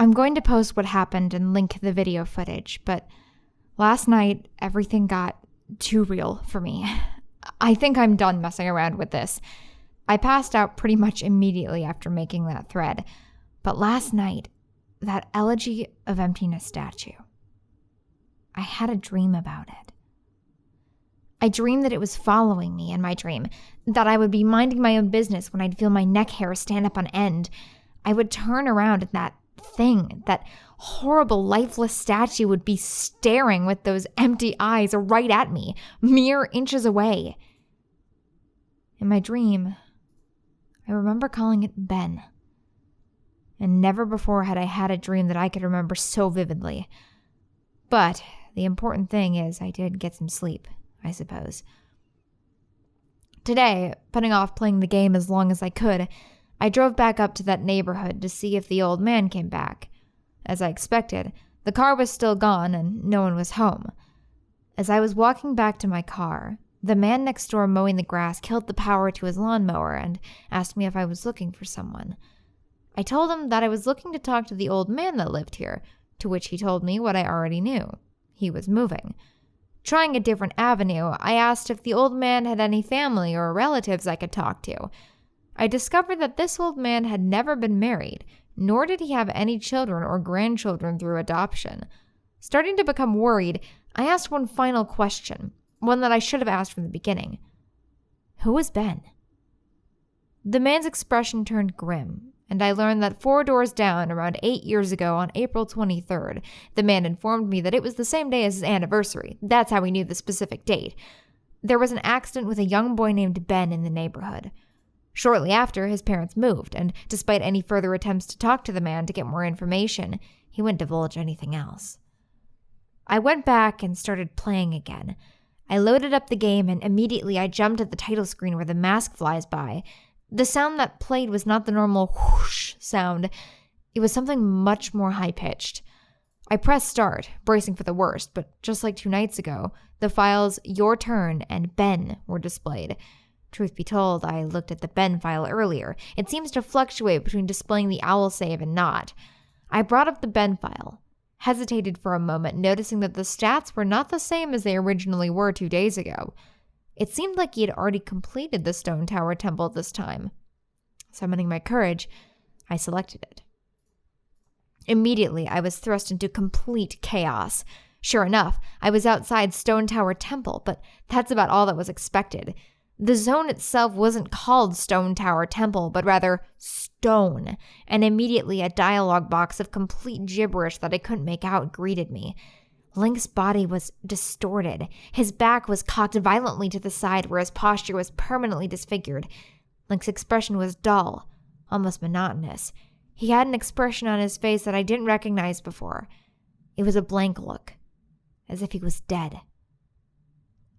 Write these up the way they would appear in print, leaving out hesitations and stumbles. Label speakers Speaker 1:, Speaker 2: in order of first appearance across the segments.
Speaker 1: I'm going to post what happened and link the video footage, but last night, everything got too real for me. I think I'm done messing around with this. I passed out pretty much immediately after making that thread, but last night, that Elegy of Emptiness statue, I had a dream about it. I dreamed that it was following me in my dream, that I would be minding my own business when I'd feel my neck hair stand up on end. I would turn around and that horrible lifeless statue would be staring with those empty eyes right at me, mere inches away. In my dream, I remember calling it Ben. And never before had I had a dream that I could remember so vividly. But the important thing is I did get some sleep, I suppose. Today, putting off playing the game as long as I could, I drove back up to that neighborhood to see if the old man came back. As I expected, the car was still gone and no one was home. As I was walking back to my car, the man next door mowing the grass killed the power to his lawnmower and asked me if I was looking for someone. I told him that I was looking to talk to the old man that lived here, to which he told me what I already knew. He was moving. Trying a different avenue, I asked if the old man had any family or relatives I could talk to. I discovered that this old man had never been married, nor did he have any children or grandchildren through adoption. Starting to become worried, I asked one final question, one that I should have asked from the beginning. Who was Ben? The man's expression turned grim, and I learned that 4 doors down, around 8 years ago on April 23rd, the man informed me that it was the same day as his anniversary. That's how he knew the specific date. There was an accident with a young boy named Ben in the neighborhood. Shortly after, his parents moved, and despite any further attempts to talk to the man to get more information, he wouldn't divulge anything else. I went back and started playing again. I loaded up the game, and immediately I jumped at the title screen where the mask flies by. The sound that played was not the normal whoosh sound. It was something much more high-pitched. I pressed start, bracing for the worst, but just like 2 nights ago, the files Your Turn and Ben were displayed. Truth be told, I looked at the Ben file earlier. It seems to fluctuate between displaying the owl save and not. I brought up the Ben file, hesitated for a moment, noticing that the stats were not the same as they originally were 2 days ago. It seemed like he had already completed the Stone Tower Temple this time. Summoning my courage, I selected it. Immediately, I was thrust into complete chaos. Sure enough, I was outside Stone Tower Temple, but that's about all that was expected. The zone itself wasn't called Stone Tower Temple, but rather Stone, and immediately a dialogue box of complete gibberish that I couldn't make out greeted me. Link's body was distorted. His back was cocked violently to the side where his posture was permanently disfigured. Link's expression was dull, almost monotonous. He had an expression on his face that I didn't recognize before. It was a blank look, as if he was dead.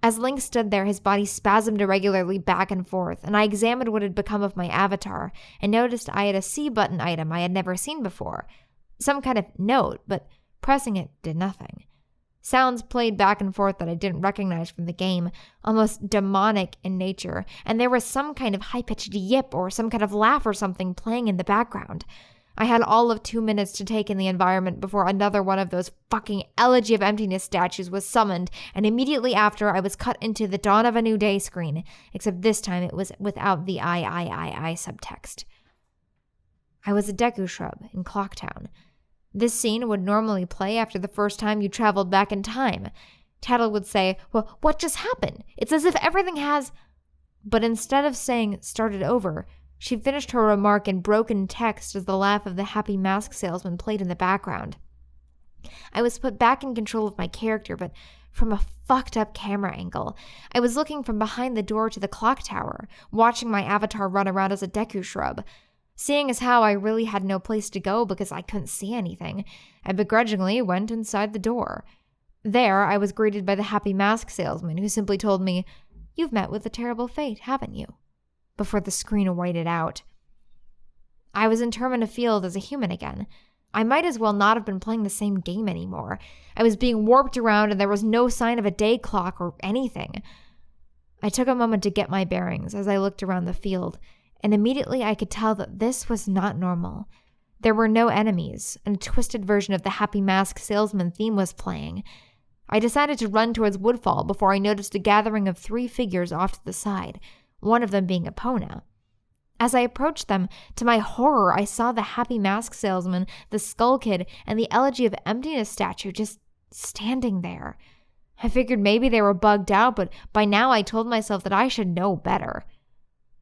Speaker 1: As Link stood there, his body spasmed irregularly back and forth, and I examined what had become of my avatar and noticed I had a C button item I had never seen before. Some kind of note, but pressing it did nothing. Sounds played back and forth that I didn't recognize from the game, almost demonic in nature, and there was some kind of high-pitched yip or some kind of laugh or something playing in the background. I had all of 2 minutes to take in the environment before another one of those fucking Elegy of Emptiness statues was summoned, and immediately after I was cut into the Dawn of a New Day screen, except this time it was without the I subtext. I was a Deku Shrub in Clocktown. This scene would normally play after the first time you traveled back in time. Tattle would say, "Well, what just happened? It's as if everything has..." But instead of saying, "started over," she finished her remark in broken text as the laugh of the happy mask salesman played in the background. I was put back in control of my character, but from a fucked up camera angle. I was looking from behind the door to the clock tower, watching my avatar run around as a Deku Shrub. Seeing as how I really had no place to go because I couldn't see anything, I begrudgingly went inside the door. There, I was greeted by the happy mask salesman, who simply told me, "You've met with a terrible fate, haven't you?" before the screen whited out. I was in Termina Field as a human again. I might as well not have been playing the same game anymore. I was being warped around and there was no sign of a day clock or anything. I took a moment to get my bearings as I looked around the field, and immediately I could tell that this was not normal. There were no enemies, and a twisted version of the Happy Mask Salesman theme was playing. I decided to run towards Woodfall before I noticed a gathering of 3 figures off to the side, one of them being Epona. As I approached them, to my horror, I saw the Happy Mask Salesman, the Skull Kid, and the Elegy of Emptiness statue just standing there. I figured maybe they were bugged out, but by now I told myself that I should know better.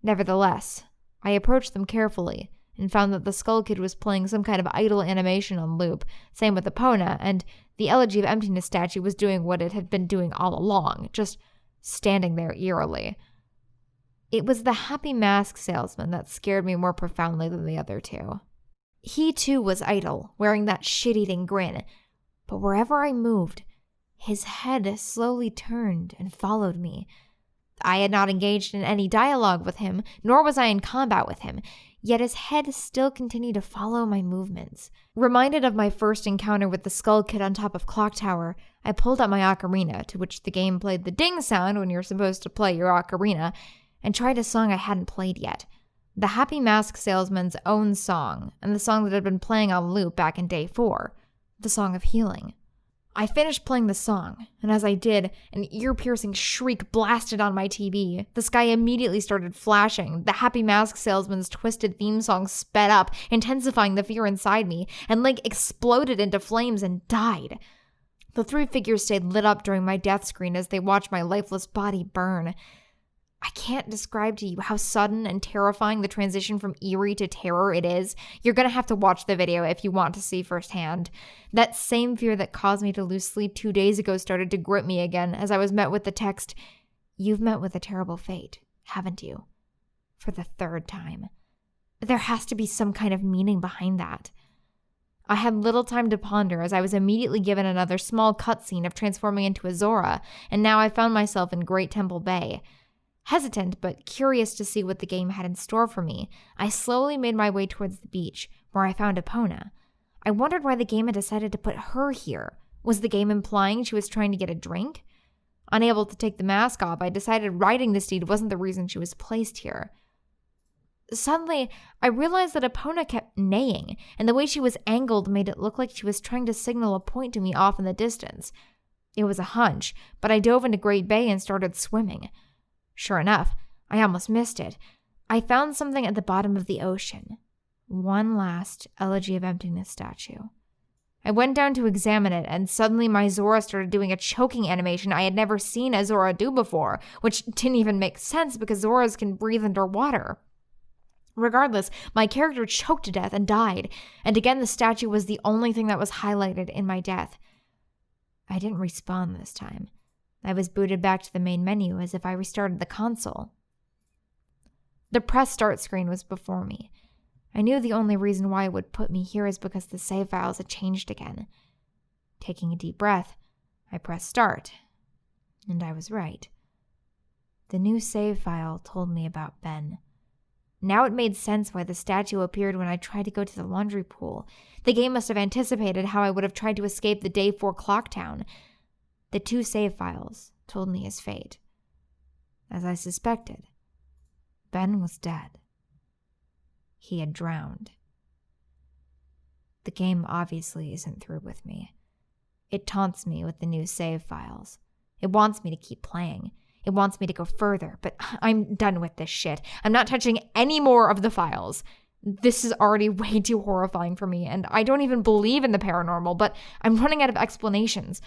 Speaker 1: Nevertheless, I approached them carefully and found that the Skull Kid was playing some kind of idle animation on loop, same with Epona, and the Elegy of Emptiness statue was doing what it had been doing all along, just standing there eerily. It was the Happy Mask Salesman that scared me more profoundly than the other 2. He too was idle, wearing that shit-eating grin, but wherever I moved, his head slowly turned and followed me. I had not engaged in any dialogue with him, nor was I in combat with him, yet his head still continued to follow my movements. Reminded of my first encounter with the Skull Kid on top of Clock Tower, I pulled out my ocarina, to which the game played the ding sound when you're supposed to play your ocarina, and tried a song I hadn't played yet. The Happy Mask Salesman's own song, and the song that had been playing on loop back in Day 4, the Song of Healing. I finished playing the song, and as I did, an ear-piercing shriek blasted on my TV. The sky immediately started flashing. The Happy Mask Salesman's twisted theme song sped up, intensifying the fear inside me, and Link exploded into flames and died. The 3 figures stayed lit up during my death screen as they watched my lifeless body burn. I can't describe to you how sudden and terrifying the transition from eerie to terror it is. You're gonna have to watch the video if you want to see firsthand. That same fear that caused me to lose sleep 2 days ago started to grip me again as I was met with the text, "You've met with a terrible fate, haven't you?" For the 3rd time. There has to be some kind of meaning behind that. I had little time to ponder as I was immediately given another small cutscene of transforming into a Zora, and now I found myself in Great Temple Bay. Hesitant but curious to see what the game had in store for me, I slowly made my way towards the beach, where I found Epona. I wondered why the game had decided to put her here. Was the game implying she was trying to get a drink? Unable to take the mask off, I decided riding the steed wasn't the reason she was placed here. Suddenly, I realized that Epona kept neighing, and the way she was angled made it look like she was trying to signal a point to me off in the distance. It was a hunch, but I dove into Great Bay and started swimming. Sure enough, I almost missed it. I found something at the bottom of the ocean. One last Elegy of Emptiness statue. I went down to examine it, and suddenly my Zora started doing a choking animation I had never seen a Zora do before, which didn't even make sense because Zoras can breathe underwater. Regardless, my character choked to death and died, and again the statue was the only thing that was highlighted in my death. I didn't respawn this time. I was booted back to the main menu as if I restarted the console. The press start screen was before me. I knew the only reason why it would put me here is because the save files had changed again. Taking a deep breath, I pressed start, and I was right. The new save file told me about Ben. Now it made sense why the statue appeared when I tried to go to the laundry pool. The game must have anticipated how I would have tried to escape the Day 4 clock town. The 2 save files told me his fate. As I suspected, Ben was dead. He had drowned. The game obviously isn't through with me. It taunts me with the new save files. It wants me to keep playing. It wants me to go further, but I'm done with this shit. I'm not touching any more of the files. This is already way too horrifying for me, and I don't even believe in the paranormal, but I'm running out of explanations.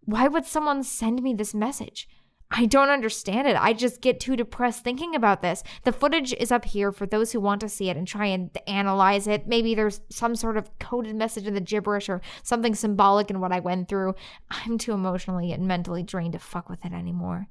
Speaker 1: Why would someone send me this message? I don't understand it. I just get too depressed thinking about this. The footage is up here for those who want to see it and try and analyze it. Maybe there's some sort of coded message in the gibberish or something symbolic in what I went through. I'm too emotionally and mentally drained to fuck with it anymore.